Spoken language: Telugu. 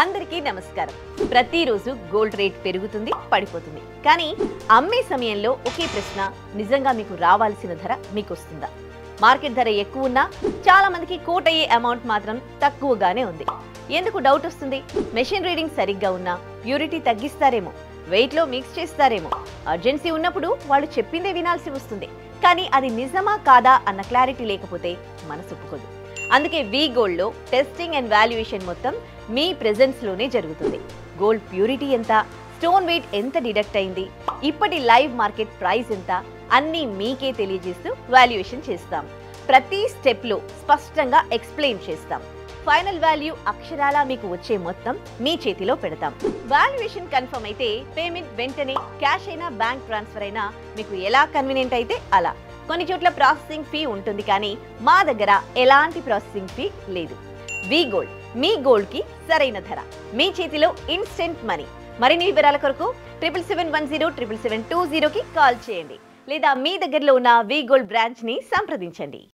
అందరికీ నమస్కారం. ప్రతిరోజు గోల్డ్ రేట్ పెరుగుతుంది, పడిపోతుంది. కానీ అమ్మే సమయంలో ఒకే ప్రశ్న, నిజంగా మీకు రావాల్సిన ధర మీకు వస్తుందా? మార్కెట్ ధర ఎక్కువ ఉన్నా చాలా మందికి కోట్ అయ్యే అమౌంట్ మాత్రం తక్కువగానే ఉంది. ఎందుకు డౌట్ వస్తుంది? మెషిన్ రీడింగ్ సరిగ్గా ఉన్నా ప్యూరిటీ తగ్గిస్తారేమో, వెయిట్ లో మిక్స్ చేస్తారేమో, అర్జెన్సీ ఉన్నప్పుడు వాళ్ళు చెప్పిందే వినాల్సి వస్తుంది. కానీ అది నిజమా కాదా అన్న క్లారిటీ లేకపోతే మనసు ఒప్పుకోదు. అందుకే వి గోల్డ్ లో టెస్టింగ్ అండ్ వాల్యుయేషన్ మొత్తం మీ ప్రెజెన్స్ లోనే జరుగుతుంది. గోల్డ్ ప్యూరిటీ ఎంత, స్టోన్ వెయిట్ ఎంత డిడక్ట్ అయింది, ఇప్పటి లైవ్ మార్కెట్ ప్రైస్ ఎంత, అన్నీ మీకే తెలియజేస్తూ వాల్యుయేషన్ చేస్తాం. ప్రతి స్టెప్ లో స్పష్టంగా ఎక్స్ప్లెయిన్ చేస్తాం. ఫైనల్ వాల్యూ అక్షరాలా మీకు వచ్చే మొత్తం మీ చేతిలో పెడతాం. వాల్యుయేషన్ కన్ఫర్మ్ అయితే పేమెంట్ వెంటనే, క్యాష్ అయినా బ్యాంక్ ట్రాన్స్ఫర్ అయినా మీకు ఎలా కన్వీనియంట్ అయితే అలా. కొన్ని చోట్ల ప్రాసెసింగ్ ఫీ ఉంటుంది, కానీ మా దగ్గర ఎలాంటి ప్రాసెసింగ్ ఫీ లేదు. వి గోల్డ్, మీ గోల్డ్ కి సరైన ధర, మీ చేతిలో ఇన్స్టెంట్ మనీ. మరిన్ని వివరాల కొరకు 7771077720కి కాల్ చేయండి, లేదా మీ దగ్గరలో ఉన్న వి గోల్డ్ బ్రాంచ్ ని సంప్రదించండి.